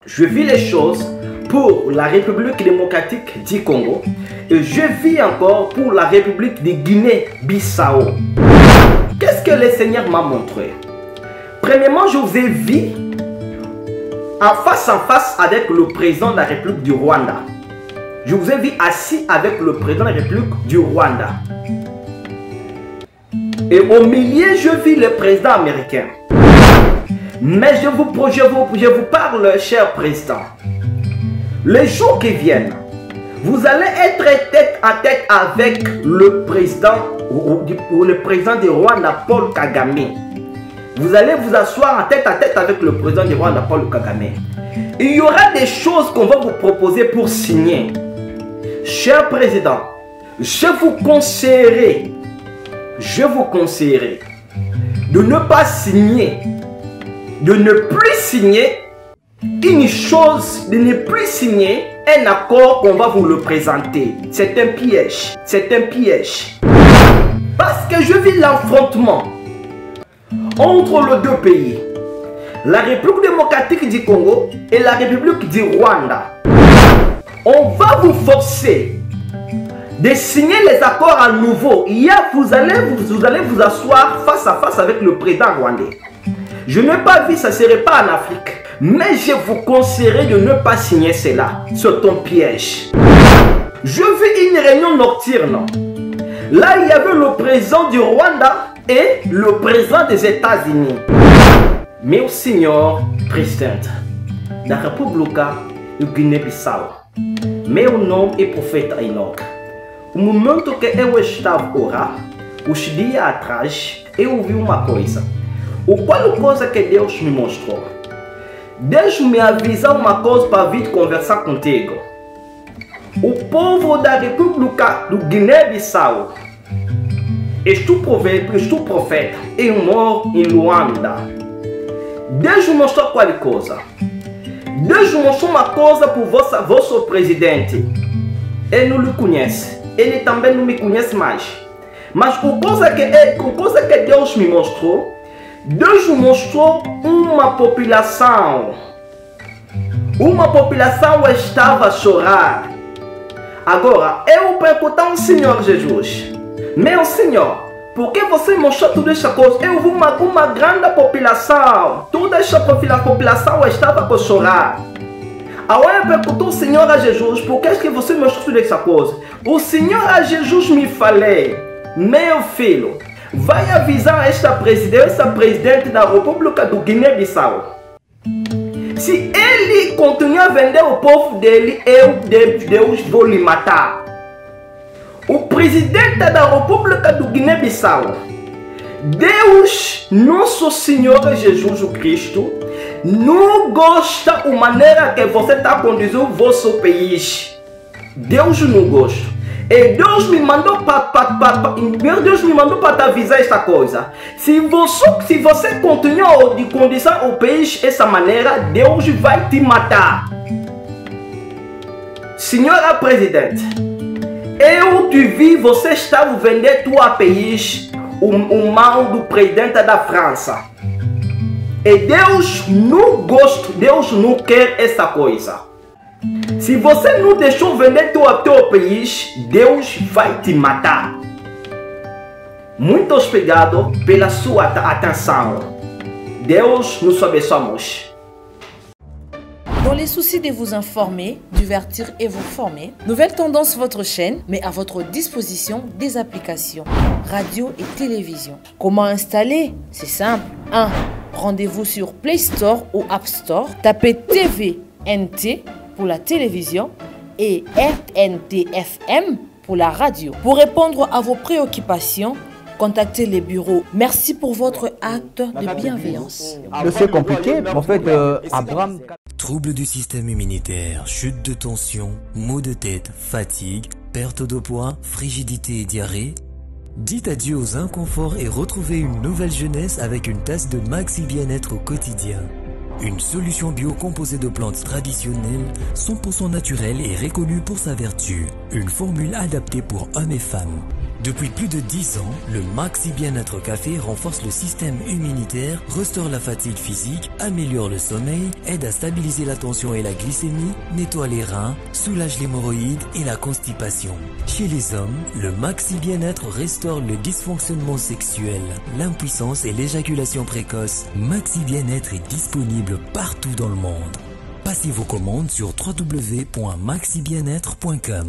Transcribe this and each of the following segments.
Je vis les choses pour la République démocratique du Congo et je vis encore pour la République de Guinée-Bissau. Qu'est-ce que le Seigneur m'a montré? Premièrement, je vous ai vu en face avec le président de la République du Rwanda. Je vous ai vu assis avec le président de la République du Rwanda. Et au milieu, je vis le président américain. Mais je vous parle, cher président. Les jours qui viennent, vous allez être tête à tête avec le président du Rwanda, Paul Kagame. Vous allez vous asseoir en tête à tête avec le président du Rwanda, Paul Kagame. Il y aura des choses qu'on va vous proposer pour signer. Cher président, je vous conseillerais de ne pas signer, de ne plus signer une chose, de ne plus signer un accord qu'on va vous le présenter. C'est un piège, c'est un piège. Parce que je vis l'affrontement entre les deux pays, la République démocratique du Congo et la République du Rwanda. On va vous forcer de signer les accords à nouveau. Vous allez vous asseoir face à face avec le président rwandais. Je n'ai pas vu, ça ne serait pas en Afrique. Mais je vous conseillerais de ne pas signer cela. C'est un piège. Je vis une réunion nocturne. Là, il y avait le président du Rwanda et le président des États-Unis. Meu Senhor Presidente da República de Guiné-Bissau, meu nome é Profeta Enoch. O momento que eu estava a orar, os dias atrás, eu ouvi uma coisa. Qual coisa que Deus me mostrou? Deus me avisou uma coisa para vir conversar contigo. O povo da República do Guiné-Bissau, estou profeta, eu moro em Luanda. Deus me mostrou qual coisa. Deus me mostrou uma coisa para o vosso presidente. Ele não lhe conhece. Ele também não me conhece mais. Mas a coisa que Deus me mostrou, Deus me mostrou uma população. Uma população estava a chorar. Agora, eu pergunto ao Senhor Jesus: meu Senhor, por que você mostrou toda essa coisa? Eu vi uma grande população. Toda essa população estava a chorar. Agora eu pergunto ao Senhor a Jesus: por que você mostrou toda essa coisa? O Senhor a Jesus me falou: meu filho, vai avisar esta presidente da República do Guiné-Bissau. Se ele continuar a vender o povo dele, Deus vou lhe matar. O presidente da República do Guiné-Bissau, Deus, nosso Senhor Jesus Cristo, não gosta da maneira que você está conduzindo o vosso país. Deus não gosta. E Deus me mandou para te avisar esta coisa. Se você continuar de conduzir o país dessa maneira, Deus vai te matar. Senhora Presidente, eu te vi, você estava vendendo teu país, o mal do presidente da França. E Deus não gosta, Deus não quer essa coisa. Se você não deixou vender teu país, Deus vai te matar. Muito obrigado pela sua atenção. Deus nos abençoe. Dans les soucis de vous informer, divertir et vous former, Nouvelle Tendance, votre chaîne, met à votre disposition des applications, radio et télévision. Comment installer? C'est simple. 1. Rendez-vous sur Play Store ou App Store. Tapez TVNT pour la télévision et RNTFM pour la radio. Pour répondre à vos préoccupations, contactez les bureaux. Merci pour votre acte de bienveillance. C'est compliqué, en fait, Abraham... Troubles du système immunitaire, chute de tension, maux de tête, fatigue, perte de poids, frigidité et diarrhée. Dites adieu aux inconforts et retrouvez une nouvelle jeunesse avec une tasse de Maxi Bien-être au quotidien. Une solution bio composée de plantes traditionnelles, 100% naturelle et reconnue pour sa vertu. Une formule adaptée pour hommes et femmes. Depuis plus de 10 ans, le Maxi Bien-être Café renforce le système immunitaire, restaure la fatigue physique, améliore le sommeil, aide à stabiliser la tension et la glycémie, nettoie les reins, soulage l'hémorroïde et la constipation. Chez les hommes, le Maxi Bien-être restaure le dysfonctionnement sexuel, l'impuissance et l'éjaculation précoce. Maxi Bien-être est disponible partout dans le monde. Passez vos commandes sur www.maxibienêtre.com.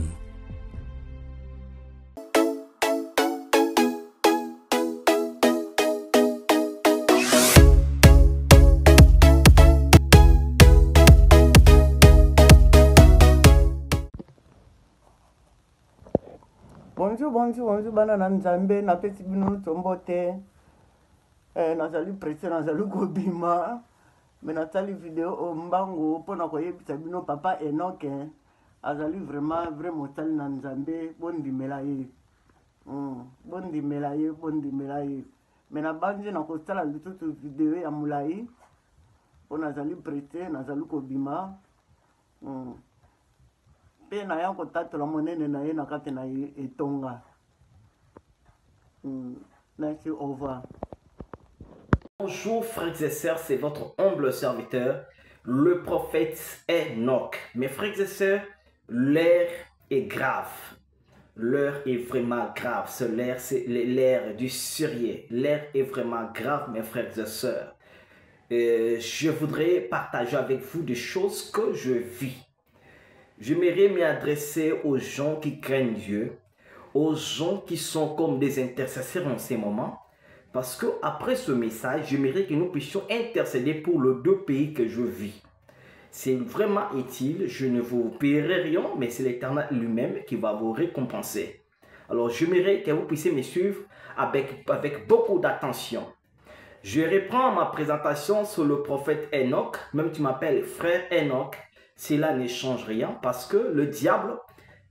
Bonjour, bana na nzambe na pesi bino tombote. Nazali presse nazali kobima. Mais natali vidéo o mbango pona koyebisa bino papa Enoch azali vraiment tali na nzambe bondimela ye. Bondimela ye. Mais na banze na kosala lisusu vidéo ya mulai. Pona nazali presse nazali kobima. Pe na ya kotatola monene na ye na kati na ye etonga. Merci, au revoir. Bonjour frères et sœurs, c'est votre humble serviteur, le prophète Enoch. Mes frères et sœurs, l'heure est grave. L'heure est vraiment grave. C'est l'heure du sérieux. L'heure est vraiment grave, mes frères et sœurs. Je voudrais partager avec vous des choses que je vis. J'aimerais m'adresser aux gens qui craignent Dieu, aux gens qui sont comme des intercesseurs en ces moments. Parce que après ce message, j'aimerais que nous puissions intercéder pour les deux pays que je vis. C'est vraiment utile, je ne vous paierai rien, mais c'est l'Éternel lui-même qui va vous récompenser. Alors j'aimerais que vous puissiez me suivre avec beaucoup d'attention. Je reprends ma présentation sur le prophète Enoch, même tu m'appelles frère Enoch. Cela ne change rien parce que le diable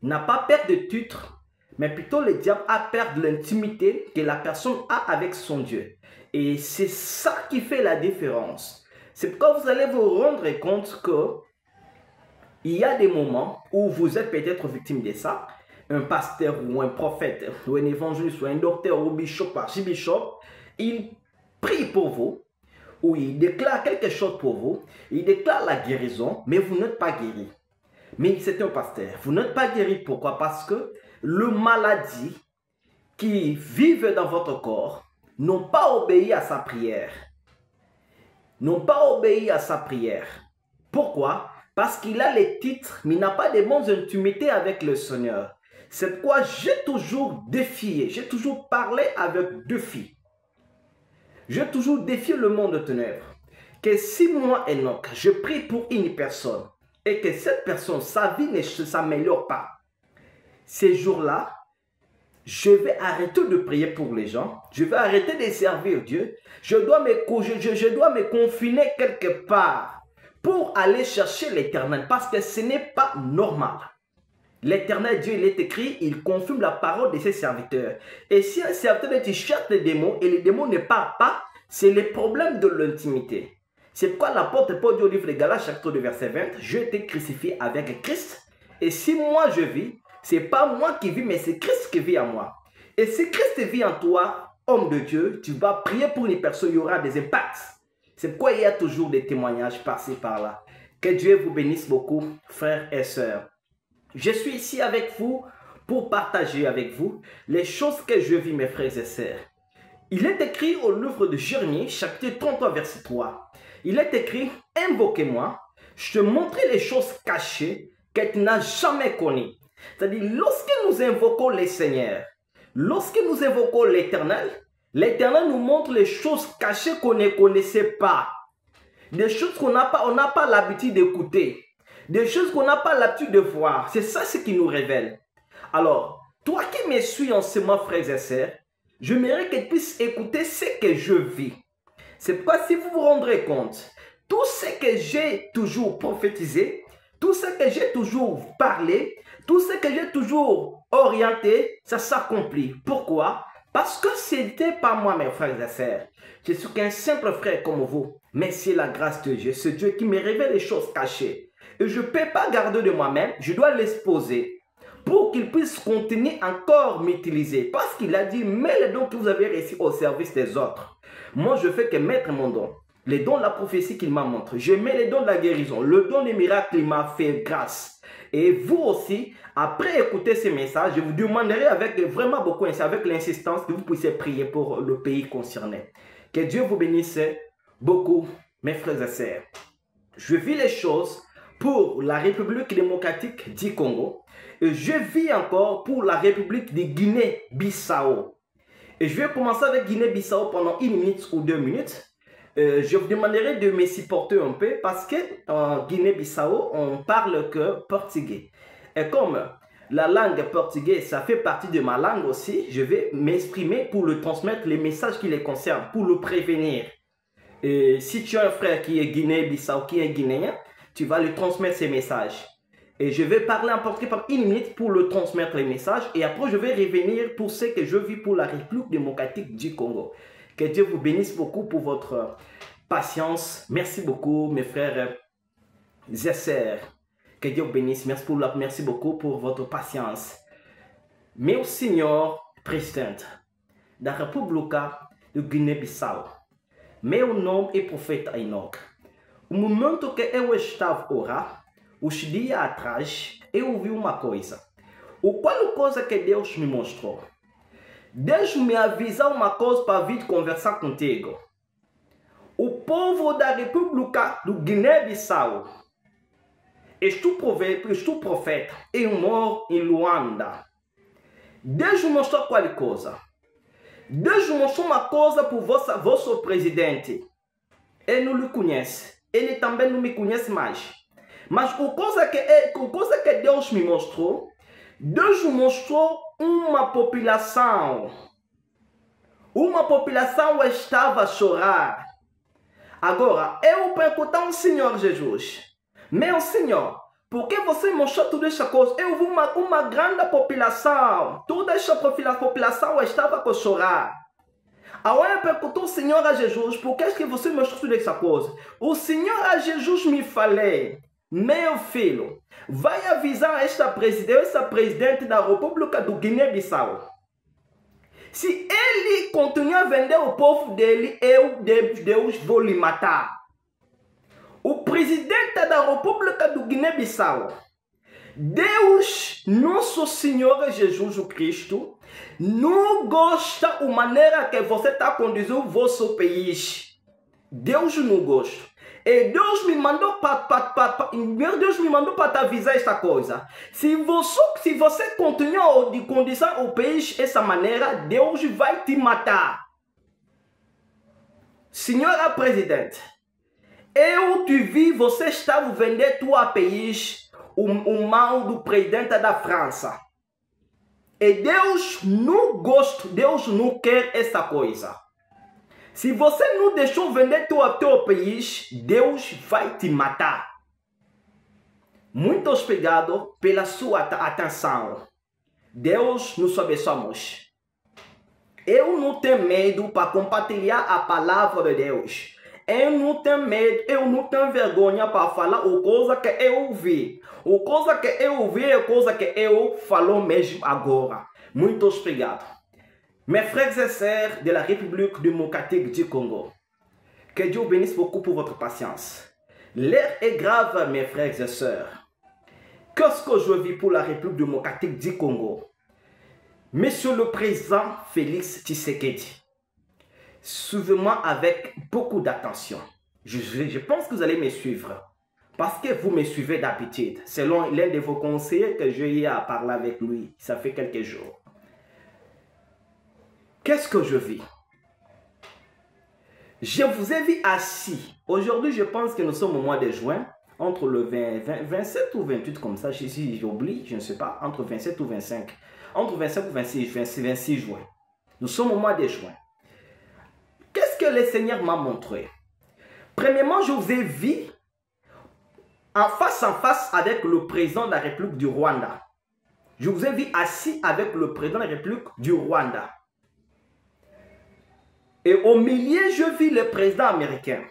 n'a pas peur de titre, mais plutôt le diable a peur de l'intimité que la personne a avec son Dieu. Et c'est ça qui fait la différence. C'est pourquoi vous allez vous rendre compte que il y a des moments où vous êtes peut-être victime de ça. Un pasteur ou un prophète ou un évangéliste ou un docteur ou bishop, archibishop, il prie pour vous. Ou il déclare quelque chose pour vous, il déclare la guérison, mais vous n'êtes pas guéri. Mais c'est un pasteur. Vous n'êtes pas guéri. Pourquoi? Parce que les maladies qui vivent dans votre corps n'ont pas obéi à sa prière. N'ont pas obéi à sa prière. Pourquoi? Parce qu'il a les titres, mais il n'a pas de bonnes intimités avec le Seigneur. C'est pourquoi j'ai toujours défié, j'ai toujours parlé avec défi. J'ai toujours défié le monde de ténèbres. Que si moi, Enoch, je prie pour une personne et que cette personne, sa vie ne s'améliore pas, ces jours-là, je vais arrêter de prier pour les gens. Je vais arrêter de servir Dieu. Je dois me confiner quelque part pour aller chercher l'Éternel parce que ce n'est pas normal. L'Éternel Dieu, il est écrit, il confirme la parole de ses serviteurs. Et si un serviteur te cherche les démons et les démons ne parlent pas, c'est le problème de l'intimité. C'est pourquoi l'apôtre Paul dit au livre de Galates, chapitre 2, verset 20, je t'ai crucifié avec Christ. Et si moi je vis, ce n'est pas moi qui vis, mais c'est Christ qui vit en moi. Et si Christ vit en toi, homme de Dieu, tu vas prier pour une personne, il y aura des impacts. C'est pourquoi il y a toujours des témoignages par-ci, par-là. Que Dieu vous bénisse beaucoup, frères et sœurs. Je suis ici avec vous pour partager avec vous les choses que je vis, mes frères et sœurs. Il est écrit au livre de Jérémie, chapitre 33, verset 3. Il est écrit, invoquez-moi, je te montrerai les choses cachées que tu n'as jamais connues. C'est-à-dire, lorsque nous invoquons le Seigneur, lorsque nous invoquons l'Éternel, l'Éternel nous montre les choses cachées qu'on ne connaissait pas. Des choses qu'on n'a pas l'habitude d'écouter. Des choses qu'on n'a pas l'habitude de voir. C'est ça ce qui nous révèle. Alors, toi qui me suis en ce moment, frères et sœurs, j'aimerais que tu puisses écouter ce que je vis. C'est pourquoi si vous vous rendrez compte, tout ce que j'ai toujours prophétisé, tout ce que j'ai toujours parlé, tout ce que j'ai toujours orienté, ça s'accomplit. Pourquoi? Parce que ce n'était pas moi, mes frères et sœurs. Je suis qu'un simple frère comme vous. Mais c'est la grâce de Dieu. C'est Dieu qui me révèle les choses cachées. Et je ne peux pas garder de moi-même. Je dois l'exposer pour qu'il puisse continuer encore m'utiliser. Parce qu'il a dit, mais les dons que vous avez reçus au service des autres. Moi, je fais que mettre mon don. Les dons de la prophétie qu'il m'a montré. Je mets les dons de la guérison. Le don des miracles, il m'a fait grâce. Et vous aussi, après écouter ces messages, je vous demanderai avec vraiment beaucoup, avec l'insistance, que vous puissiez prier pour le pays concerné. Que Dieu vous bénisse beaucoup, mes frères et sœurs. Je vis les choses pour la République démocratique du Congo. Et je vis encore pour la République de Guinée-Bissau. Et je vais commencer avec Guinée-Bissau pendant 1 minute ou 2 minutes. Je vous demanderai de me supporter un peu parce que en Guinée-Bissau, on parle que portugais. Et comme la langue portugaise, ça fait partie de ma langue aussi, je vais m'exprimer pour le transmettre les messages qui les concernent, pour le prévenir. Et si tu as un frère qui est Guinée-Bissau, qui est guinéen, tu vas lui transmettre ces messages. Et je vais parler à peu près par 1 minute pour le transmettre les messages. Et après, je vais revenir pour ce que je vis pour la République démocratique du Congo. Que Dieu vous bénisse beaucoup pour votre patience. Merci beaucoup, mes frères et sœurs. Que Dieu vous bénisse. Merci beaucoup pour votre patience. Meu Senhor Presidente da República de Guiné-Bissau, meu nome é Profeta Enoch. O momento que eu estava a orar, os dias atrás, eu vi uma coisa. Qual coisa que Deus me mostrou? Deus me avisou uma coisa para vir conversar contigo. O povo da República do Guiné-Bissau, estou profeta, eu moro em Luanda. Deus me mostrou qual coisa? Deus me mostrou uma coisa para o vosso presidente. Ele não lhe conhece. Ele também não me conhece mais. Mas a coisa que Deus me mostrou, Deus me mostrou uma população. Uma população estava a chorar. Agora, eu pergunto ao Senhor Jesus, meu Senhor, por que você mostrou toda essa coisa? Eu vi uma grande população. Toda essa população estava a chorar. Agora eu pergunto ao Senhor a Jesus, por que você mostrou toda essa coisa? O Senhor a Jesus me falou, meu filho, vai avisar essa presidente da República do Guiné-Bissau. Se ele continuar a vender o povo dele, Deus vou lhe matar. O presidente da República do Guiné-Bissau, Deus, nosso Senhor Jesus Cristo, não gosta da maneira que você está conduzindo o vosso país. Deus não gosta. E Deus me mandou para te avisar esta coisa. Se você continuar de conduzir o país dessa maneira, Deus vai te matar. Senhora Presidente, eu te vi, você estava vendendo teu país, o mal do presidente da França. E Deus não gosta, Deus não quer essa coisa. Se você não deixou vender teu país, Deus vai te matar. Muito obrigado pela sua atenção. Deus nos abençoe. Eu não tenho medo para compartilhar a palavra de Deus. Eu não tenho medo, eu não tenho vergonha para falar a coisa que eu vi. A coisa que eu vi é a coisa que eu falo mesmo agora. Muito obrigado. Mes frères et sœurs de la République démocratique du Congo, que Dieu vous bénisse beaucoup pour votre patience. L'heure est grave, mes frères et sœurs. Qu'est-ce que je vis pour la République démocratique du Congo? Monsieur le Président Félix Tshisekedi, suivez-moi avec beaucoup d'attention. Je pense que vous allez me suivre. Parce que vous me suivez d'habitude. Selon l'un de vos conseillers que j'ai eu à parler avec lui, ça fait quelques jours. Qu'est-ce que je vis? Je vous ai vu assis. Aujourd'hui, je pense que nous sommes au mois de juin. Entre le 27 ou 28 comme ça. Si j'oublie, je ne sais pas. Entre 27 ou 25. Entre 25 ou 26 juin. Nous sommes au mois de juin. Qu'est-ce que le Seigneur m'a montré? Premièrement, je vous ai vu en face avec le président de la République du Rwanda. Je vous ai vu assis avec le président de la République du Rwanda. Et au milieu, je vis le président américain.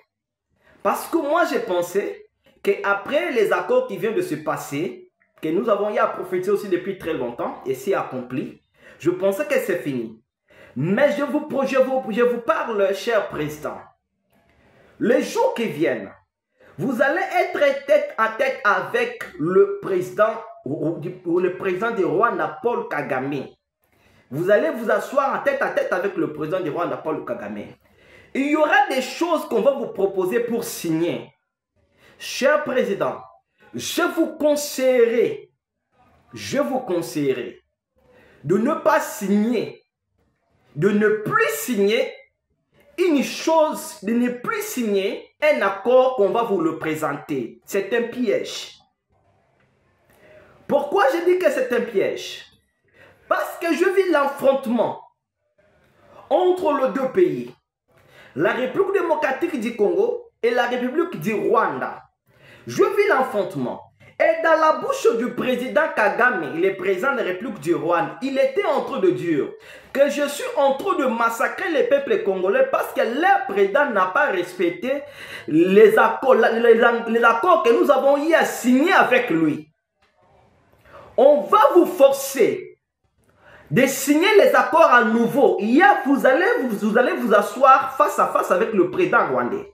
Parce que moi, j'ai pensé qu'après les accords qui viennent de se passer, que nous avons eu à prophétiser aussi depuis très longtemps, et c'est accompli. Je pensais que c'est fini. Mais je vous parle, cher président. Les jours qui viennent, vous allez être tête à tête avec le président du Rwanda, Paul Kagame. Vous allez vous asseoir en tête à tête avec le président du Rwanda, Paul Kagame. Il y aura des choses qu'on va vous proposer pour signer. Cher président, je vous conseillerais de ne pas signer, de ne plus signer une chose, de ne plus signer un accord qu'on va vous le présenter. C'est un piège. Pourquoi je dis que c'est un piège? Parce que je vis l'affrontement entre les deux pays, la République démocratique du Congo et la République du Rwanda. Je vis l'affrontement. Et dans la bouche du président Kagame, le président de la République du Rwanda, il était en train de dire que je suis en train de massacrer les peuples congolais parce que leur président n'a pas respecté les accords que nous avons eu à signer avec lui. On va vous forcer de signer les accords à nouveau. Vous allez vous asseoir face à face avec le président rwandais.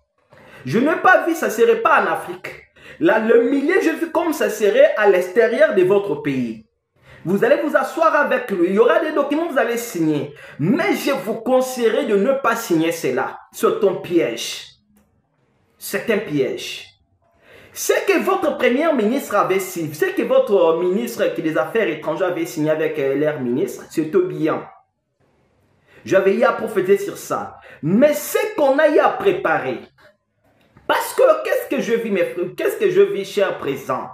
Je n'ai pas vu, ça ne serait pas en Afrique. Là, le milieu, je vis comme ça serait à l'extérieur de votre pays. Vous allez vous asseoir avec lui. Il y aura des documents que vous allez signer. Mais je vous conseillerais de ne pas signer cela. C'est un piège. C'est un piège. Ce que votre premier ministre avait signé, ce que votre ministre des Affaires étrangères avait signé avec leur ministre, c'était bien. J'avais eu à prophétiser sur ça. Mais ce qu'on a eu à préparer, parce que qu'est-ce que je vis, mes frères, qu'est-ce que je vis, cher président,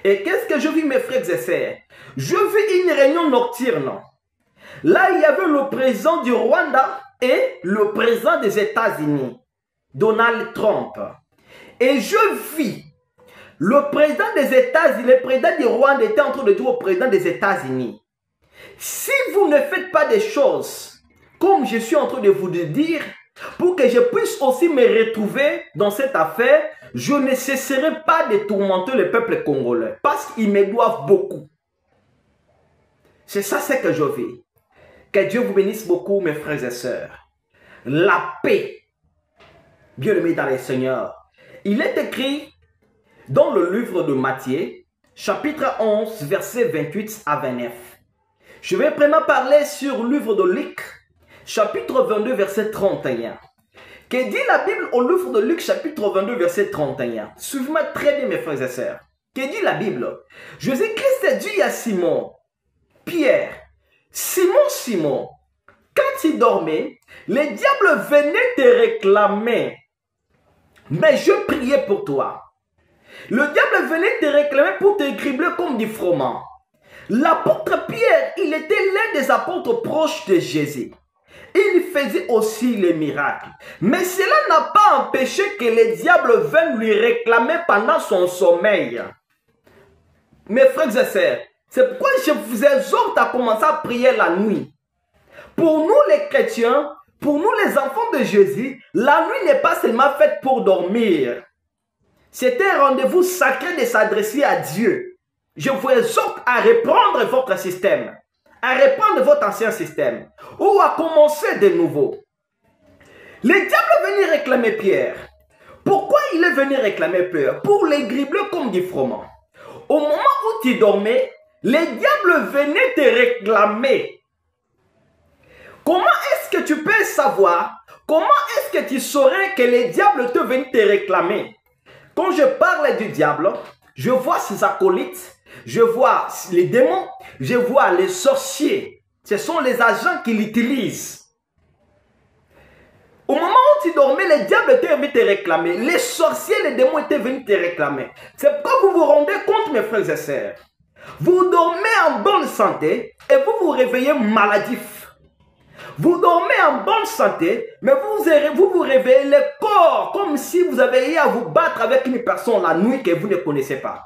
et qu'est-ce que je vis, mes frères et sœurs? Je vis une réunion nocturne. Là, il y avait le président du Rwanda et le président des États-Unis, Donald Trump. Et je vis le président des États-Unis, le président du Rwanda était en train de dire au président des États-Unis, si vous ne faites pas des choses comme je suis en train de vous le dire, pour que je puisse aussi me retrouver dans cette affaire, je ne cesserai pas de tourmenter le peuple congolais. Parce qu'ils me doivent beaucoup. C'est ça ce que je vis. Que Dieu vous bénisse beaucoup, mes frères et sœurs. La paix, bien-aimés dans le Seigneur. Il est écrit dans le livre de Matthieu, chapitre 11, versets 28 à 29. Je vais vraiment parler sur le livre de Luc, chapitre 22, verset 31. Que dit la Bible au livre de Luc, chapitre 22, verset 31? Suivez-moi très bien, mes frères et sœurs. Que dit la Bible? Jésus-Christ dit à Simon, Pierre, Simon, quand il dormait, les diables venaient te réclamer. Mais je priais pour toi. Le diable venait te réclamer pour te cribler comme du froment. L'apôtre Pierre, il était l'un des apôtres proches de Jésus. Il faisait aussi les miracles. Mais cela n'a pas empêché que les diables viennent lui réclamer pendant son sommeil. Mes frères et sœurs, c'est pourquoi je vous exhorte à commencer à prier la nuit. Pour nous les chrétiens, pour nous les enfants de Jésus, la nuit n'est pas seulement faite pour dormir. C'est un rendez-vous sacré de s'adresser à Dieu. Je vous exhorte à reprendre votre système, à reprendre votre ancien système, ou à commencer de nouveau. Le diable est venu réclamer Pierre. Pourquoi il est venu réclamer Pierre? Pour les gribler comme du froment. Au moment où tu dormais, les diables venaient te réclamer. Comment est-ce que tu peux savoir? Comment est-ce que tu saurais que les diables te viennent te réclamer? Quand je parle du diable, je vois ses acolytes, je vois les démons, je vois les sorciers. Ce sont les agents qui l'utilisent. Au moment où tu dormais, les diables étaient venus te réclamer. Les sorciers, les démons étaient venus te réclamer. C'est pourquoi vous vous rendez compte, mes frères et sœurs. Vous dormez en bonne santé et vous vous réveillez maladif. Vous dormez en bonne santé, mais vous vous réveillez le corps comme si vous avez eu à vous battre avec une personne la nuit que vous ne connaissez pas.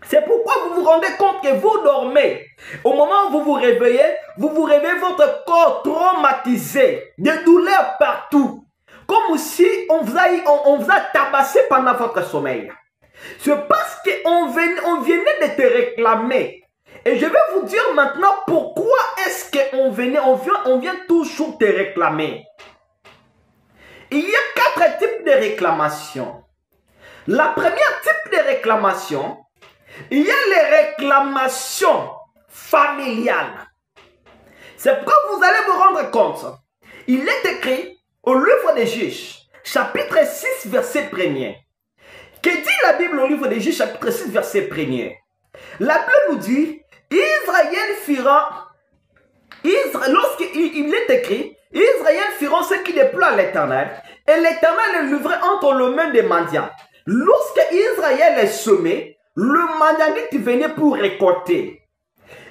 C'est pourquoi vous vous rendez compte que vous dormez. Au moment où vous vous réveillez votre corps traumatisé, des douleurs partout. Comme si on vous a tabassé pendant votre sommeil. C'est parce qu'on venait de te réclamer. Et je vais vous dire maintenant pourquoi est-ce qu'on vient toujours te réclamer. Il y a 4 types de réclamations. La première type de réclamation, il y a les réclamations familiales. C'est pourquoi vous allez vous rendre compte. Il est écrit au livre des Juges, chapitre 6, verset 1er. Que dit la Bible au livre des Juges, chapitre 6, verset 1er? La Bible nous dit, lorsqu'il est écrit, Israël fera ce qui déplaît à l'Éternel, et l'Éternel le livrait entre les mains des mendiants. Lorsque Israël est semé, le mendianite venait pour récolter.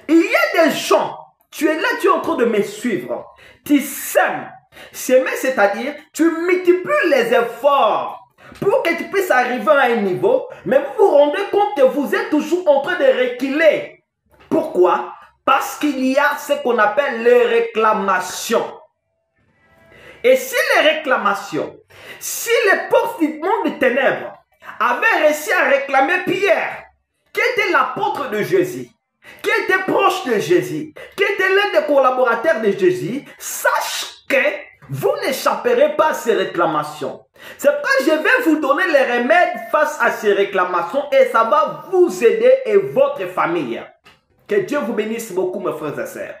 Il y a des gens, tu es là, tu es en train de me suivre, tu sèmes. S'aimer, c'est-à-dire, tu multiplies les efforts pour que tu puisses arriver à un niveau, mais vous vous rendez compte que vous êtes toujours en train de reculer. Pourquoi? Parce qu'il y a ce qu'on appelle les réclamations. Et si les réclamations, si les portes du monde des ténèbres avaient réussi à réclamer Pierre, qui était l'apôtre de Jésus, qui était proche de Jésus, qui était l'un des collaborateurs de Jésus, sache que vous n'échapperez pas à ces réclamations. C'est pourquoi je vais vous donner les remèdes face à ces réclamations et ça va vous aider et votre famille. Que Dieu vous bénisse beaucoup, mes frères et sœurs.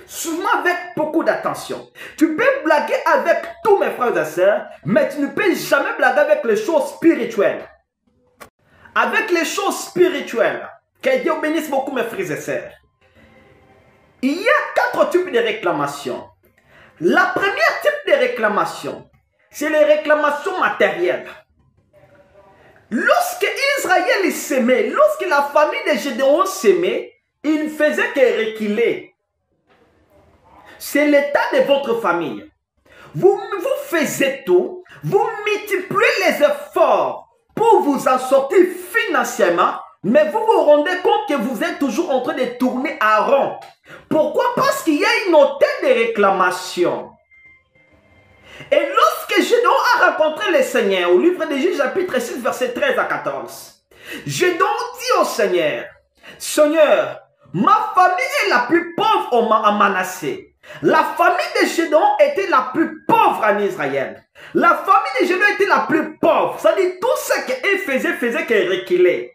Suivez-moi avec beaucoup d'attention. Tu peux blaguer avec tous mes frères et sœurs, mais tu ne peux jamais blaguer avec les choses spirituelles. Avec les choses spirituelles. Que Dieu vous bénisse beaucoup, mes frères et sœurs. Il y a 4 types de réclamations. La première type de réclamation, c'est les réclamations matérielles. Lorsque Israël s'aimait, lorsque la famille de Gédéon s'aimait, il ne faisait que reculer. C'est l'état de votre famille. Vous faites tout, vous multipliez les efforts pour vous en sortir financièrement, mais vous vous rendez compte que vous êtes toujours en train de tourner à rond. Pourquoi? Parce qu'il y a une hauteur de réclamation. Et lorsque Gédéon a rencontré le Seigneur, au livre des Juges, chapitre 6, verset 13 à 14, Gédéon dit au Seigneur, Seigneur, ma famille est la plus pauvre à Manassé. La famille de Gédéon était la plus pauvre en Israël. La famille de Gédéon était la plus pauvre. Ça dit tout ce qu'il faisait que reculer.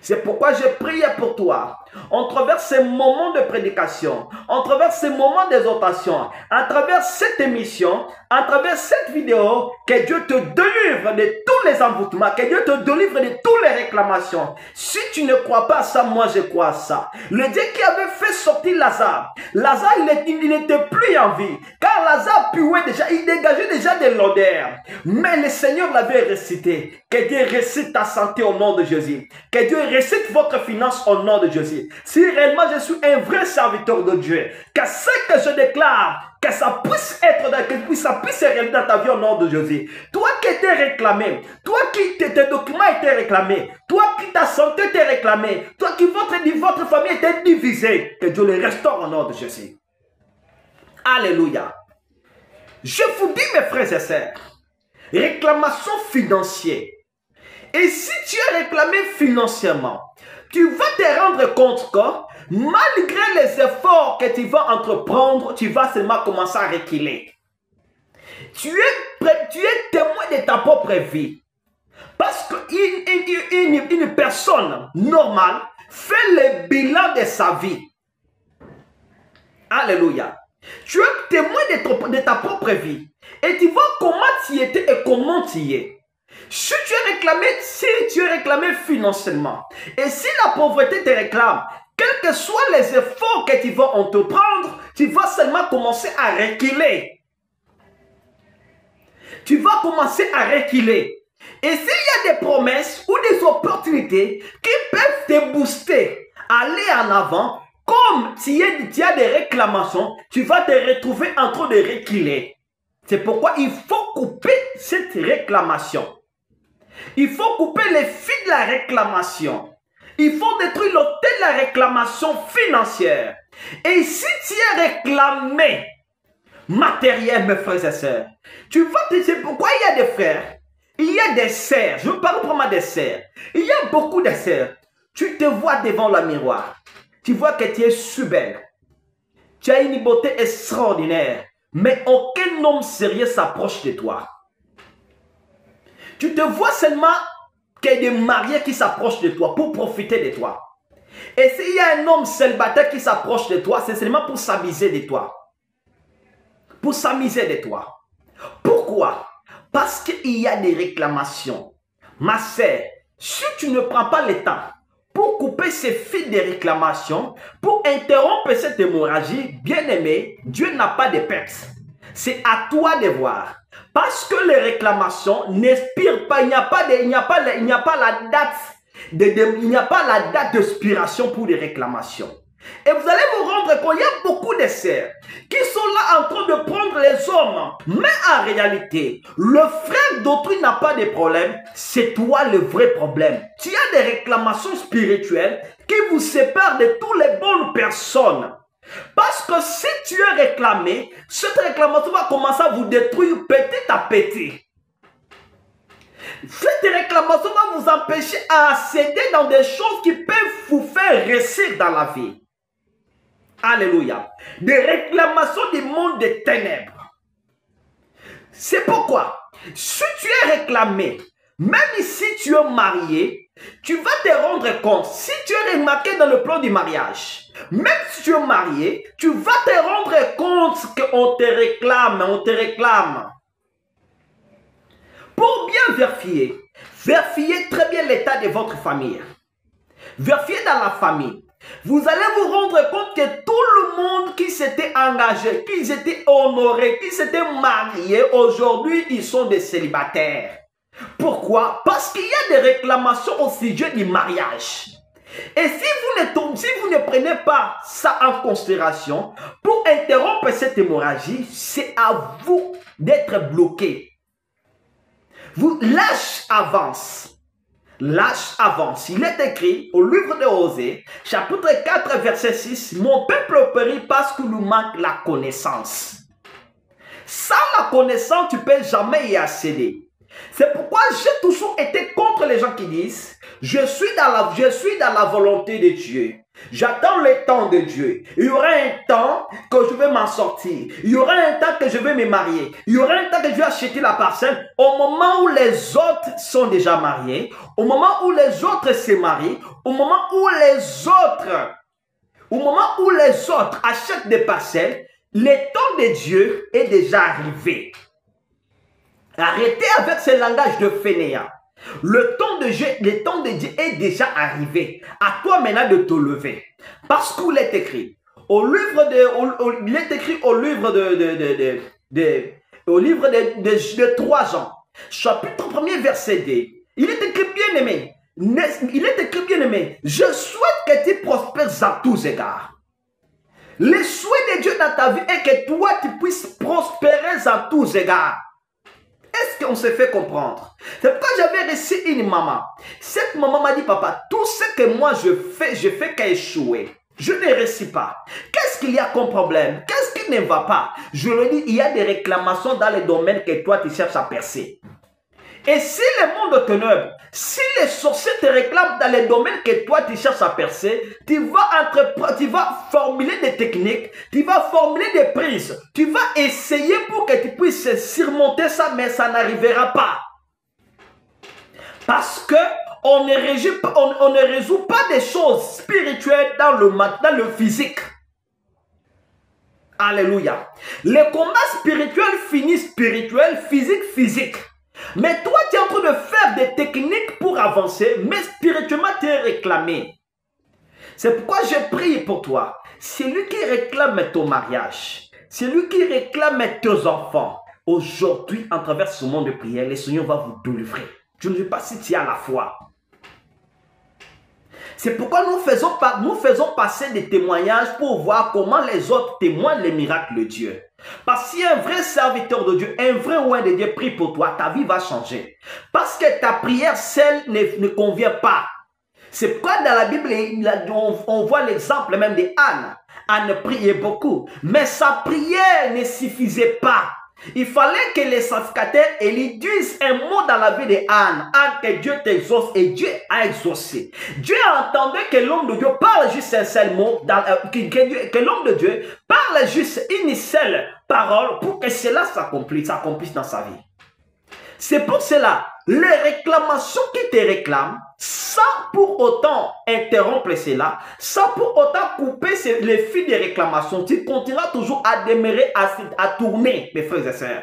C'est pourquoi je prie pour toi. En travers ces moments de prédication, en travers ces moments d'exhortation, à travers cette émission, à travers cette vidéo, que Dieu te délivre de tous les envoûtements, que Dieu te délivre de toutes les réclamations. Si tu ne crois pas à ça, moi je crois à ça. Le Dieu qui avait fait sortir Lazare, Lazare il n'était plus en vie, car Lazare puait déjà, il dégageait déjà de l'odeur. Mais le Seigneur l'avait récité. Que Dieu récite ta santé au nom de Jésus. Que Dieu récite votre finance au nom de Jésus. Si réellement je suis un vrai serviteur de Dieu, que ce que je déclare, que ça puisse être, que ça puisse se réaliser dans ta vie au nom de Jésus. Toi qui étais réclamé, toi qui tes documents étaient réclamés, toi qui ta santé était réclamée, toi qui votre famille était divisée, que Dieu les restaure au nom de Jésus. Alléluia. Je vous dis mes frères et sœurs, réclamation financière. Et si tu es réclamé financièrement, tu vas te rendre compte que malgré les efforts que tu vas entreprendre, tu vas seulement commencer à reculer. Tu es témoin de ta propre vie. Parce qu'une personne normale fait le bilan de sa vie. Alléluia. Tu es témoin de ta propre vie. Et tu vois comment tu étais et comment tu es. Si tu es réclamé financièrement, et si la pauvreté te réclame, quels que soient les efforts que tu vas entreprendre, tu vas seulement commencer à reculer. Tu vas commencer à reculer. Et s'il y a des promesses ou des opportunités qui peuvent te booster, aller en avant, comme tu as des réclamations, tu vas te retrouver en train de reculer. C'est pourquoi il faut couper cette réclamation. Il faut couper les fils de la réclamation. Il faut détruire l'autel de la réclamation financière. Et si tu es réclamé matériel, mes frères et sœurs, tu vas te dire pourquoi il y a des frères Il y a des sœurs, je parle vraiment des sœurs. Il y a beaucoup de sœurs. Tu te vois devant le miroir. Tu vois que tu es si belle. Tu as une beauté extraordinaire. Mais aucun homme sérieux s'approche de toi. Tu te vois seulement qu'il y a des mariés qui s'approchent de toi pour profiter de toi. Et s'il y a un homme célibataire qui s'approche de toi, c'est seulement pour s'amuser de toi. Pour s'amuser de toi. Pourquoi? Parce qu'il y a des réclamations. Ma sœur, si tu ne prends pas le temps pour couper ces fils de réclamations, pour interrompre cette hémorragie, bien aimé, Dieu n'a pas de perte. C'est à toi de voir. Parce que les réclamations n'inspirent pas, il n'y a pas la date d'expiration pour les réclamations. Et vous allez vous rendre compte, il y a beaucoup de sœurs qui sont là en train de prendre les hommes. Mais en réalité, le frère d'autrui n'a pas de problème. C'est toi le vrai problème. Tu as des réclamations spirituelles qui vous séparent de toutes les bonnes personnes. Parce que si tu es réclamé, cette réclamation va commencer à vous détruire petit à petit. Cette réclamation va vous empêcher à accéder dans des choses qui peuvent vous faire réussir dans la vie. Alléluia. Des réclamations du monde des ténèbres. C'est pourquoi, si tu es réclamé, même si tu es marié, tu vas te rendre compte, si tu es remarqué dans le plan du mariage, même si tu es marié, tu vas te rendre compte qu'on te réclame. Pour bien vérifiez très bien l'état de votre famille. Vérifiez dans la famille. Vous allez vous rendre compte que tout le monde qui s'était engagé, qui s'était honoré, qui s'était marié, aujourd'hui, ils sont des célibataires. Pourquoi? Parce qu'il y a des réclamations au sujet du mariage. Et si vous ne prenez pas ça en considération, pour interrompre cette hémorragie, c'est à vous d'être bloqué. L'âge avance. L'âge avance. Il est écrit au livre de Osée, chapitre 4, verset 6, « Mon peuple périt parce qu'il lui manque la connaissance. » Sans la connaissance, tu ne peux jamais y accéder. C'est pourquoi j'ai toujours été contre les gens qui disent « Je suis dans la volonté de Dieu. J'attends le temps de Dieu. Il y aura un temps que je vais m'en sortir. Il y aura un temps que je vais me marier. Il y aura un temps que je vais acheter la parcelle. » Au moment où les autres sont déjà mariés, au moment où les autres se marient, au moment où les autres achètent des parcelles, le temps de Dieu est déjà arrivé. Arrêtez avec ce langage de fainéant. Le temps de Dieu est déjà arrivé. À toi maintenant de te lever. Parce qu'il est écrit au livre de 3 Jean, chapitre 1er, verset 2. Il est écrit, bien aimé. Je souhaite que tu prospères à tous égards. Le souhait de Dieu dans ta vie est que toi tu puisses prospérer à tous égards. Est-ce qu'on se fait comprendre? C'est pourquoi j'avais reçu une maman. Cette maman m'a dit, papa, tout ce que moi je fais qu'à échouer. Je ne réussis pas. Qu'est-ce qu'il y a comme problème? Qu'est-ce qui ne va pas? Je lui dis, il y a des réclamations dans les domaines que toi tu cherches à percer. Et si le monde de ténèbres, si les sorciers te réclament dans les domaines que toi tu cherches à percer, tu vas formuler des techniques, tu vas formuler des prises, tu vas essayer pour que tu puisses surmonter ça, mais ça n'arrivera pas. Parce que on ne résout pas des choses spirituelles dans le physique. Alléluia. Les combats spirituels finissent spirituels, physique. Mais toi, tu es en train de faire des techniques pour avancer, mais spirituellement, tu es réclamé. C'est pourquoi je prie pour toi. C'est lui qui réclame ton mariage. C'est lui qui réclame tes enfants. Aujourd'hui, en travers ce monde de prière, le Seigneur va vous délivrer. Je ne sais pas si tu as la foi. C'est pourquoi nous faisons passer des témoignages pour voir comment les autres témoignent les miracles de Dieu. Parce que si un vrai serviteur de Dieu, un vrai oint de Dieu prie pour toi, ta vie va changer. Parce que ta prière seule ne convient pas. C'est pourquoi dans la Bible, on voit l'exemple même d'Anne. Anne priait beaucoup, mais sa prière ne suffisait pas. il fallait que les sacrificateurs Élie disent un mot dans la vie de Anne. Anne, que Dieu t'exauce, et Dieu a exaucé. Dieu entendait que l'homme de Dieu parle juste un seul mot, que l'homme de Dieu parle juste une seule parole pour que cela s'accomplisse dans sa vie. C'est pour cela, les réclamations qui te réclament, sans pour autant interrompre cela, sans pour autant couper les fils de réclamation, tu continueras toujours à demeurer, à tourner, mes frères et sœurs.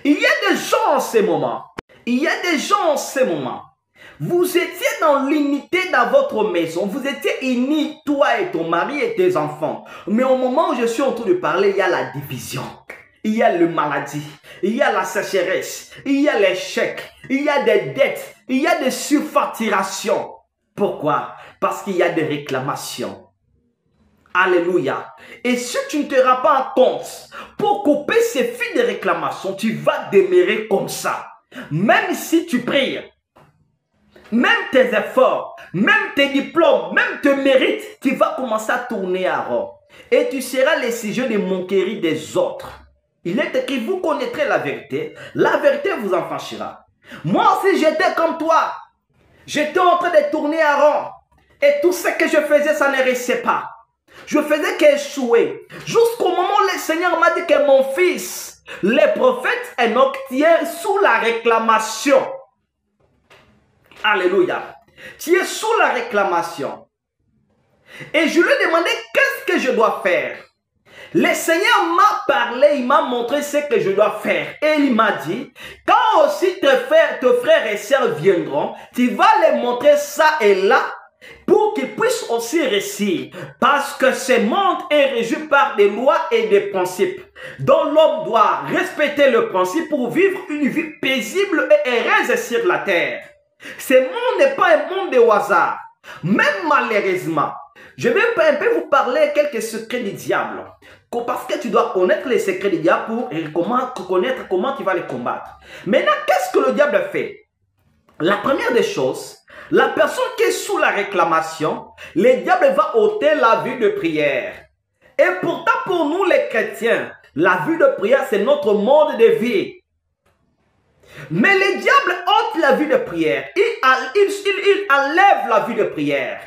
Il y a des gens en ce moment, vous étiez dans l'unité dans votre maison, vous étiez unis, toi et ton mari et tes enfants, mais au moment où je suis en train de parler, il y a la division. Il y a la maladie, il y a la sécheresse, il y a l'échec, il y a des dettes, il y a des surfacturations. Pourquoi? Parce qu'il y a des réclamations. Alléluia. Et si tu ne te rends pas compte, pour couper ces fils de réclamation, tu vas demeurer comme ça. Même si tu pries, même tes efforts, même tes diplômes, même tes mérites, tu vas commencer à tourner à rond. Et tu seras le sujet de moquerie des autres. Il est écrit, vous connaîtrez la vérité vous affranchira. Moi aussi, j'étais comme toi. J'étais en train de tourner à rond. Et tout ce que je faisais, ça ne réussissait pas. Je faisais qu'échouer. Jusqu'au moment où le Seigneur m'a dit que mon fils, le prophète Enoch, tient sous la réclamation. Alléluia. Tu es sous la réclamation. Et je lui ai demandé, qu'est-ce que je dois faire? Le Seigneur m'a parlé, il m'a montré ce que je dois faire. Et il m'a dit, quand aussi tes frères et sœurs viendront, tu vas les montrer ça et là, pour qu'ils puissent aussi réussir. Parce que ce monde est régi par des lois et des principes, dont l'homme doit respecter le principe pour vivre une vie paisible et heureuse sur la terre. Ce monde n'est pas un monde de hasard. Même malheureusement, je vais un peu vous parler quelques secrets du diable. Parce que tu dois connaître les secrets du diable pour connaître comment tu vas les combattre. Maintenant, qu'est-ce que le diable fait? La première des choses, la personne qui est sous la réclamation, le diable va ôter la vie de prière. Et pourtant, pour nous les chrétiens, la vie de prière, c'est notre mode de vie. Mais le diable ôte la vie de prière. Il enlève la vie de prière.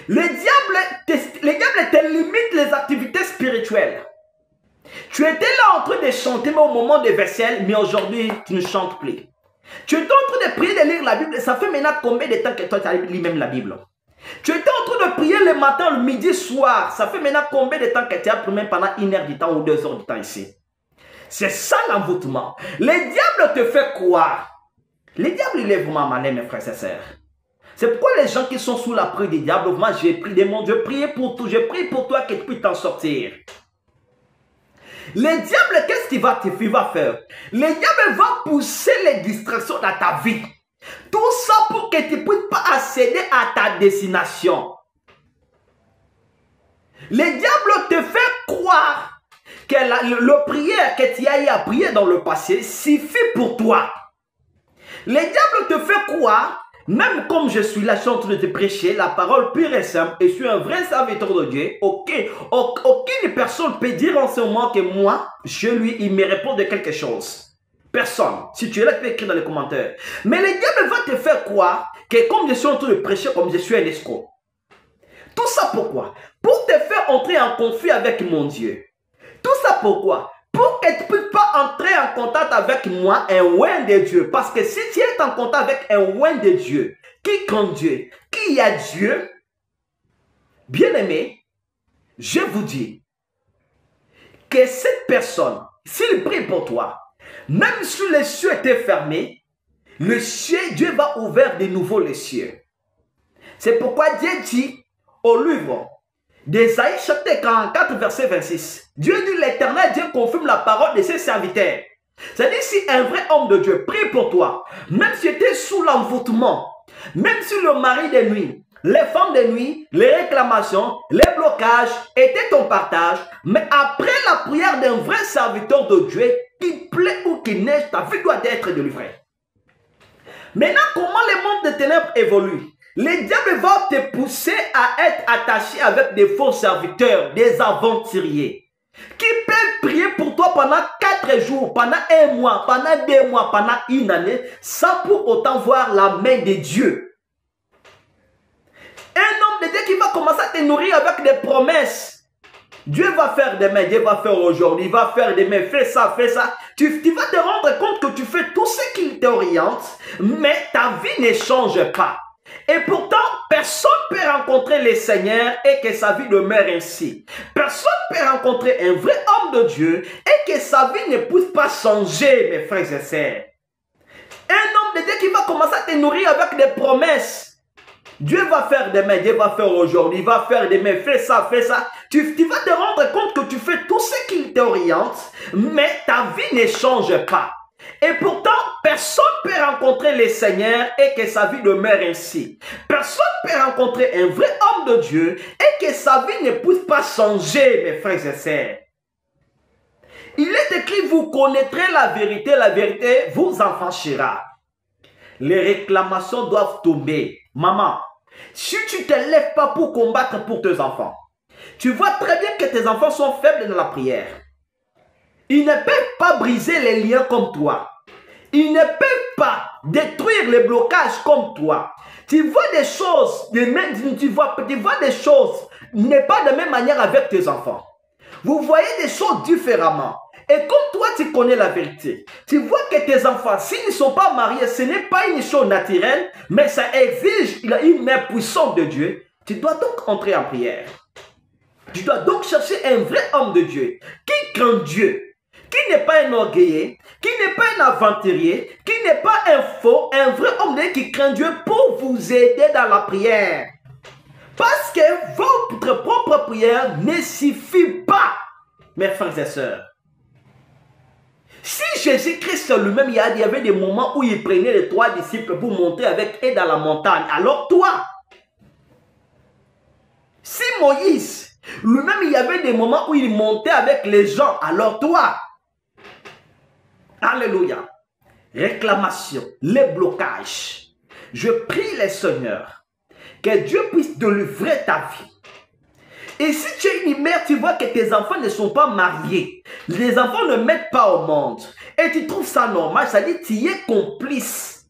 Le diable te limite les activités spirituelles. Tu étais là en train de chanter au moment des vaisselles, mais aujourd'hui, tu ne chantes plus. Tu étais en train de prier, de lire la Bible. Ça fait maintenant combien de temps que toi, tu as lu même la Bible? Tu étais en train de prier le matin, le midi, soir. Ça fait maintenant combien de temps que tu as prié même pendant 1 heure du temps ou 2 heures du temps ici? C'est ça l'envoûtement. Le diable te fait croire. Le diable, il est vraiment malin, mes frères et sœurs. C'est pourquoi les gens qui sont sous la prière du diable, moi j'ai pris des mots, je prie pour tout, je prie pour toi que tu puisses t'en sortir. Le diable, qu'est-ce qu'il va faire? Le diable va pousser les distractions dans ta vie. Tout ça pour que tu ne puisses pas accéder à ta destination. Le diable te fait croire que la prière que tu as eu à prier dans le passé suffit pour toi. Le diable te fait croire, même comme je suis là, je suis en train de te prêcher la parole pure et simple, et je suis un vrai serviteur de Dieu, aucune personne peut dire en ce moment que moi, il me répond de quelque chose. Personne. Si tu es là, tu peux écrire dans les commentaires. Mais le diable va te faire croire que comme je suis en train de prêcher, comme je suis un escroc. Tout ça pourquoi? Pour te faire entrer en conflit avec mon Dieu. Tout ça pourquoi? Pour que tu ne puisses pas entrer en contact avec moi, un oint de Dieu. Parce que si tu es en contact avec un oint de Dieu, qui compte Dieu, qui a Dieu, bien aimé, je vous dis que cette personne, s'il prie pour toi, même si les cieux étaient fermés, Dieu va ouvrir de nouveau les cieux. C'est pourquoi Dieu dit au livre d'Ésaïe chapitre 44 verset 26. Dieu dit, l'Éternel Dieu confirme la parole de ses serviteurs. C'est-à-dire si un vrai homme de Dieu prie pour toi, même si tu es sous l'envoûtement, même si le mari de nuit, les femmes de nuit, les réclamations, les blocages étaient ton partage, mais après la prière d'un vrai serviteur de Dieu, qu'il plaît ou qu'il neige, ta vie doit être délivrée. Maintenant, comment le monde des ténèbres évolue? Le diable va te pousser à être attaché avec des faux serviteurs, des aventuriers, qui peuvent prier pour toi pendant 4 jours, pendant 1 mois, pendant 2 mois, pendant 1 année, sans pour autant voir la main de Dieu. Un homme de Dieu qui va commencer à te nourrir avec des promesses. Dieu va faire demain, Dieu va faire aujourd'hui, il va faire demain, fais ça, fais ça. Tu vas te rendre compte que tu fais tout ce qu'il t'oriente, mais ta vie ne change pas. Et pourtant, personne ne peut rencontrer le Seigneur et que sa vie demeure ainsi. Personne ne peut rencontrer un vrai homme de Dieu et que sa vie ne puisse pas changer, mes frères et sœurs. Un homme de Dieu qui va commencer à te nourrir avec des promesses. Dieu va faire demain, Dieu va faire aujourd'hui, il va faire demain, fais ça, fais ça. Tu vas te rendre compte que tu fais tout ce qu'il t'oriente, mais ta vie ne change pas. Et pourtant, personne ne peut rencontrer le Seigneur et que sa vie demeure ainsi. Personne ne peut rencontrer un vrai homme de Dieu et que sa vie ne puisse pas changer, mes frères et sœurs. Il est écrit, vous connaîtrez la vérité vous affranchira. Les réclamations doivent tomber. Maman, si tu ne te lèves pas pour combattre pour tes enfants, tu vois très bien que tes enfants sont faibles dans la prière. Ils ne peuvent pas briser les liens comme toi. Ils ne peuvent pas détruire les blocages comme toi. Tu vois des choses, tu vois des choses, n'est pas de la même manière avec tes enfants. Vous voyez des choses différemment. Et comme toi, tu connais la vérité, tu vois que tes enfants, s'ils ne sont pas mariés, ce n'est pas une chose naturelle, mais ça exige une main puissante de Dieu. Tu dois donc entrer en prière. Tu dois donc chercher un vrai homme de Dieu, qui craint Dieu, qui n'est pas un orgueilleux, qui n'est pas un aventurier, qui n'est pas un faux, un vrai homme de Dieu qui craint Dieu pour vous aider dans la prière. Parce que votre propre prière ne suffit pas, mes frères et sœurs. Si Jésus-Christ lui-même, il y avait des moments où il prenait les 3 disciples pour monter avec eux dans la montagne, alors toi, si Moïse, lui-même, il y avait des moments où il montait avec les gens, alors toi, alléluia, réclamation, les blocages, je prie le Seigneur, que Dieu puisse délivrer ta vie. Et si tu es une mère, tu vois que tes enfants ne sont pas mariés, les enfants ne mettent pas au monde, et tu trouves ça normal, ça dit que tu es complice.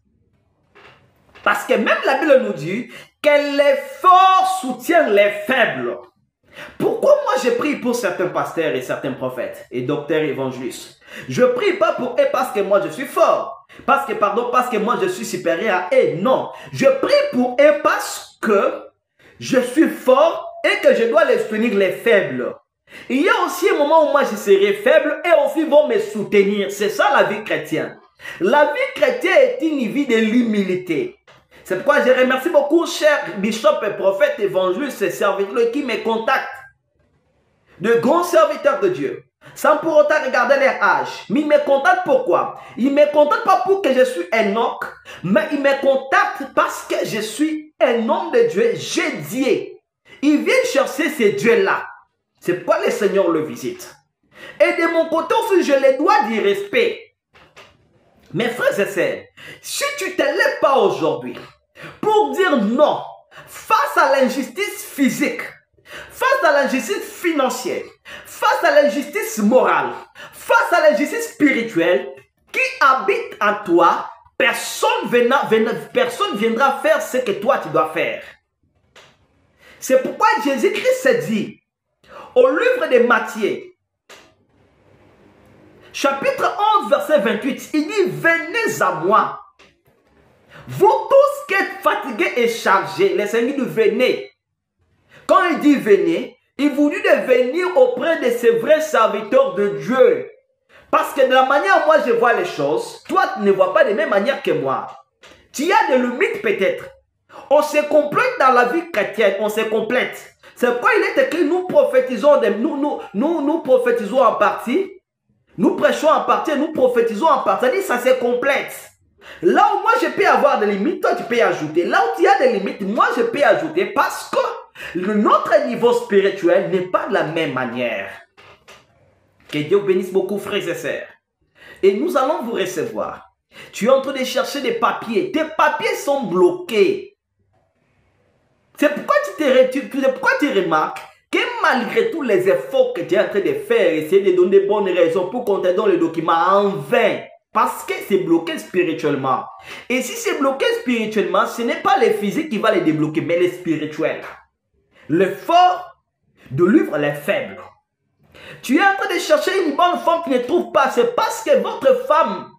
Parce que même la Bible nous dit que les forts soutiennent les faibles. Pourquoi moi je prie pour certains pasteurs et certains prophètes et docteurs évangélistes? Je prie pas pour eux parce que moi je suis fort. Parce que moi je suis supérieur à eux. Non. Je prie pour eux parce que je suis fort et que je dois les soutenir les faibles. Il y a aussi un moment où moi je serai faible et aussi vont me soutenir. C'est ça la vie chrétienne. La vie chrétienne est une vie de l'humilité. C'est pourquoi je remercie beaucoup, cher bishop et prophète évangéliste et serviteurs qui me contactent. De grands serviteurs de Dieu. Sans pour autant regarder leur âge. Mais ils me contactent pourquoi? Ils ne me contactent pas pour que je suis Enoch, mais ils me contactent parce que je suis un homme de Dieu, dédié. Ils viennent chercher ces dieux-là. C'est pourquoi le Seigneur le visite. Et de mon côté aussi, je les dois du respect. Mes frères et sœurs, si tu ne te lèves pas aujourd'hui pour dire non face à l'injustice physique, face à l'injustice financière, face à l'injustice morale, face à l'injustice spirituelle qui habite en toi, personne viendra faire ce que toi tu dois faire. C'est pourquoi Jésus-Christ s'est dit au livre de Matthieu, chapitre 11, verset 28, il dit, venez à moi. Vous tous qui êtes fatigués et chargés, le Seigneur dit, venez. Quand il dit venez, il vous dit de venir auprès de ces vrais serviteurs de Dieu. Parce que de la manière où moi je vois les choses, toi tu ne vois pas de la même manière que moi. Tu as des limites peut-être. On se complète dans la vie chrétienne, on se complète. C'est pourquoi il est écrit, nous prophétisons, nous prophétisons en partie. Nous prêchons en partie, nous prophétisons en partie. C'est-à-dire ça se complète. Là où moi je peux avoir des limites, toi tu peux ajouter. Là où tu as des limites, moi je peux ajouter. Parce que notre niveau spirituel n'est pas de la même manière. Que Dieu bénisse beaucoup, frères et sœurs. Et nous allons vous recevoir. Tu es en train de chercher des papiers. Tes papiers sont bloqués. C'est pourquoi tu remarques que malgré tous les efforts que tu es en train de faire, essayer de donner des bonnes raisons pour qu'on te donne le document en vain. Parce que c'est bloqué spirituellement. Et si c'est bloqué spirituellement, ce n'est pas le physique qui va les débloquer, mais le spirituel. Le fort de livre les faibles. Tu es en train de chercher une bonne femme qui ne trouve pas. C'est parce que votre femme,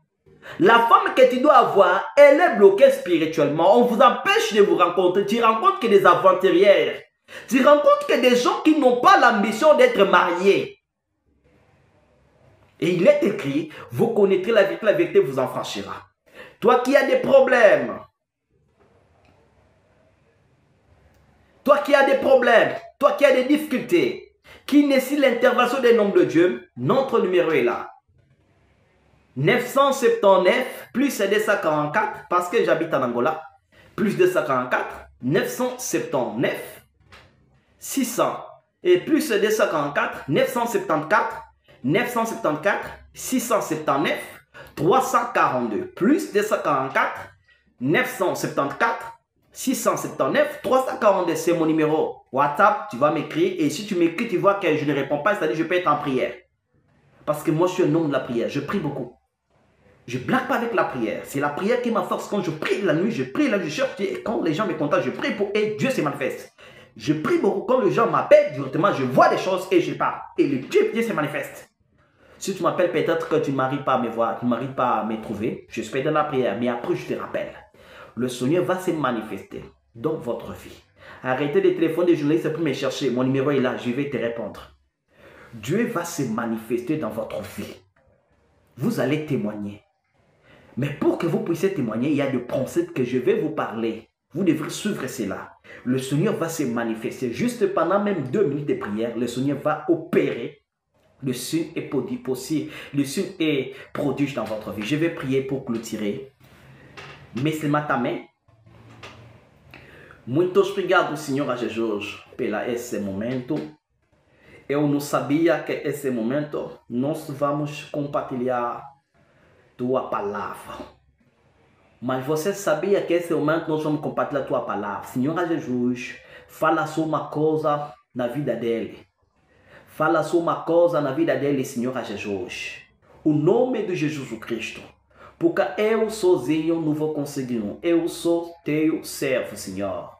la femme que tu dois avoir, elle est bloquée spirituellement. On vous empêche de vous rencontrer. Tu rencontres que des aventurières. Tu rencontres que des gens qui n'ont pas l'ambition d'être mariés. Et il est écrit, vous connaîtrez la vérité vous en franchira. Toi qui as des problèmes, toi qui as des problèmes, toi qui as des difficultés, qui nécessite l'intervention des noms de Dieu, notre numéro est là. 979 plus 244, parce que j'habite en Angola, plus 244, 979, 600, et plus 244, 974, 679, 342, plus 244, 974, 679, 342, c'est mon numéro WhatsApp, tu vas m'écrire, et si tu m'écris, tu vois que je ne réponds pas, c'est-à-dire que je peux être en prière. Parce que moi, je suis un homme de la prière, je prie beaucoup. Je ne blague pas avec la prière, c'est la prière qui m'a force. Quand je prie la nuit, je prie la nuit, je cherche, et quand les gens me contactent, je prie pour et Dieu se manifeste. Je prie beaucoup, quand les gens m'appellent directement, je vois des choses et je parle. Et le Dieu se manifeste. Si tu m'appelles, peut-être que tu n'arrives pas à me voir, tu n'arrives pas à me trouver, je suis dans la prière, mais après je te rappelle. Le Seigneur va se manifester dans votre vie. Arrêtez de téléphoner des journalistes pour me chercher. Mon numéro est là, je vais te répondre. Dieu va se manifester dans votre vie. Vous allez témoigner. Mais pour que vous puissiez témoigner, il y a des principes que je vais vous parler. Vous devrez suivre cela. Le Seigneur va se manifester. Juste pendant même 2 minutes de prière, le Seigneur va opérer. Le signe est possible. Le signe est prodige dans votre vie. Je vais prier pour clôturer. Mais ce matin, muito obrigado, Senhor Jesus, pela esse momento. Eu não sabia que esse momento nós vamos compartilhar tua palavra. Mas você sabia que esse momento nós vamos compartilhar tua palavra. Senhor Jesus, fala só uma coisa na vida dele. Fala só uma coisa na vida dele, Senhor Jesus. O nome de Jesus Cristo. Porque eu sozinho não vou conseguir. Eu sou teu servo, Senhor.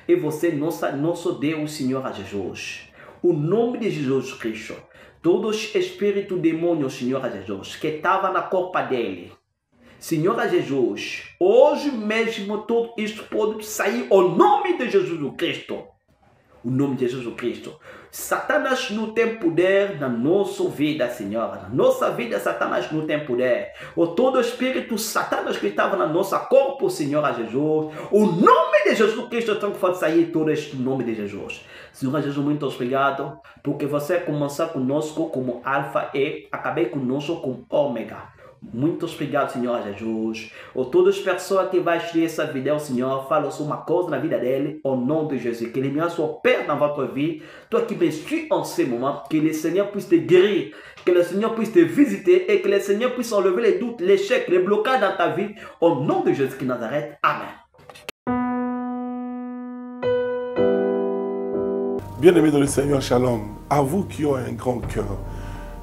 E você nosso Deus, Senhor Jesus. O nome de Jesus Cristo. Todos os espíritos demônios, Senhor Jesus, que estavam na corpa dele. Senhor Jesus, hoje mesmo tudo isso pode sair ao nome de Jesus Cristo. O nome de Jesus Cristo. Satanás não tem poder na nossa vida, Senhor. Na nossa vida, Satanás não tem poder. O todo espírito Satanás que estava na nossa corpo, Senhor Jesus. O nome de Jesus Cristo tem que fazer sair todo este nome de Jesus. Senhor Jesus, muito obrigado. Porque você começou conosco como Alfa e acabei conosco como Ômega. Muito obrigado, Senhor Jesus. Ou todas as pessoas que vão assistir essa vídeo, Senhor, fala só uma coisa na vida dele, au nom de Jesus. Que le soit Père dans votre vie. Toi qui me suis en ce moment, que le Seigneur puisse te guérir, que le Seigneur puisse te visiter et que le Seigneur puisse enlever les doutes, l'échec, les blocages dans ta vie, au nom de Jésus qui Nazareth. Amen. Bien-aimés dans le Seigneur, shalom. À vous qui ont un grand cœur.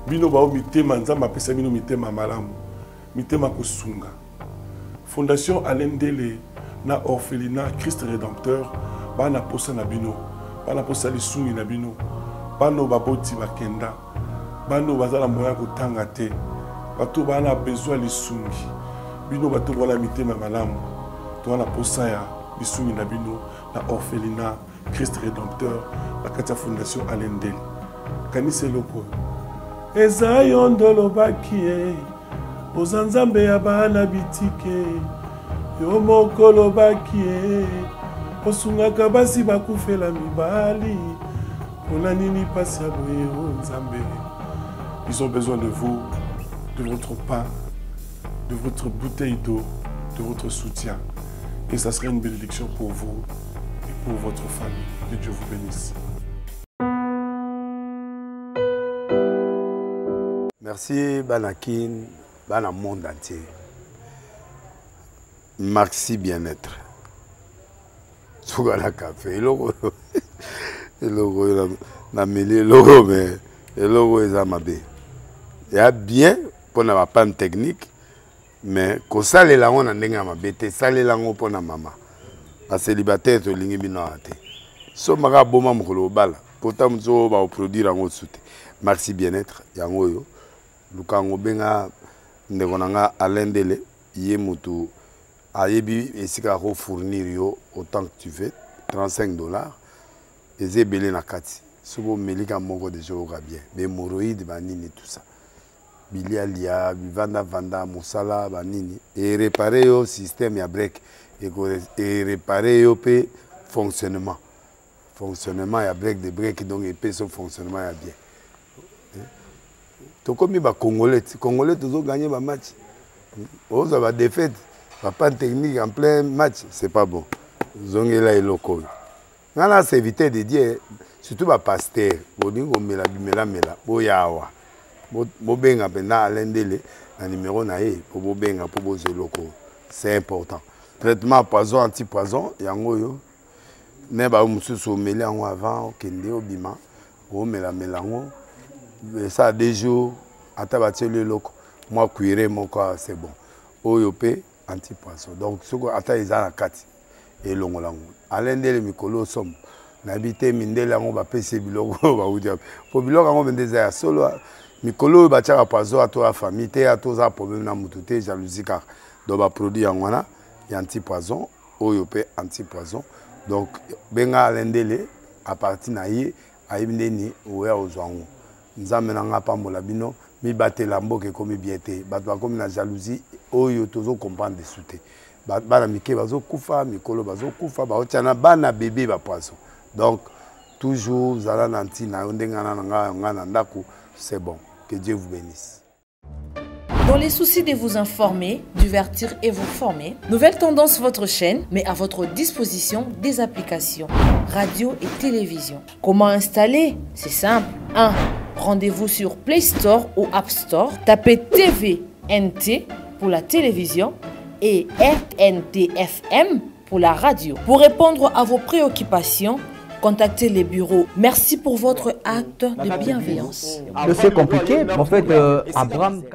Bino bao mitema nzamba pesa bino mitema malamu. Mitema kosunga. Fondation Alendele na orphelinat Christ Rédempteur bana posa na bino. Bana posa lisungi na bino. Bano baboti bakenda. Bano bazala moya kotanga te. Bato bana besoin lisungi. Bino bato wala mitema malamu. To wana posa ya lisungi na bino na orphelinat Christ Rédempteur la katia Fondation Alendele. Kanise loko. Eza yondolo bakie Ozanzambe ya bana bitike Yo mokolo bakie Osungaka basi bakufela mibali Pona nini pasi ya boye o Nzambe. Ils ont besoin de vous, de votre pain, de votre bouteille d'eau, de votre soutien. Et ça serait une bénédiction pour vous et pour votre famille. Que Dieu vous bénisse. Merci Banakin, Bana monde entier. Merci bien-être. Sougala café. eloko na meli eloko mais eloko eza mabe ya bien mpona bapane technique mais kosalela yango na ndenge ya mabe te salela yango mpona mama basélibataire tolingi bino awa te so maka boma mokolo obala pota mosu oyo baoproduire yango su te merci bien-être yango oyo luka yango benga ndeko na nga Alain Dele ye moto ayebi esika kofournir yo autant que tu veux $35 eza ebele na kati soki omelika moko deja oyoka bien bémoroïde banini tout ça bilialia bivandavanda mosala banini erepare yo système ya break erepare yo mpe fonctionnement ya break de break donc epesa fonctionnement ya bien tokomi bacongolais tozoganye bamatch ozwa badéfaite bapane technique en plein match c'est pas bon zongela eloko oyo nga na serviteur de Dieu surtout bapaster bolingi komela bimelamela boya awa bobenga mpenza Alain Dele na numéro na ye mpo bobenga mpo bozwa eloko c'est important traitement poison anti-poison yango oyo ne bao mosusu omeli yango avant okende obima omelamela yango ça 2 jours ata batieli eloko mwa cuire moko c'est bon oyo mpe anti-poison donc soko ata eza na kati elongola yango Alain Dele mikolo osomo nayebi te mindele yango bapesi biloko bauti po biloko yango mpe eza ya solo mikolo oyo batiaka poison ato ya famille te atoza problème na motu te jalousie kaka donc baproduit yango wana ya anti-poison oyo mpe anti-poison donc benga Alain Dele à partir na ye ayebi ndeni oya ozwa yango nzambe na nga pambola bino mibatela mboka ekomi bien te bato bakomi na jalousie oyo tozocomprendre desu te bana mike bazokufa mikolo bazokufa baotiana bana bebe bapoison donc toujours zala na ntina yo ndenge na nga na ndako c'est bon que Dieu vous bénisse. Dans les soucis de vous informer, divertir et vous former, Nouvelle Tendance votre chaîne met à votre disposition des applications, radio et télévision. Comment installer? C'est simple. 1. Rendez-vous sur Play Store ou App Store. Tapez TVNT pour la télévision et RNTFM pour la radio. Pour répondre à vos préoccupations, contactez les bureaux. Merci pour votre acte de bienveillance. C'est compliqué, en fait, Abraham...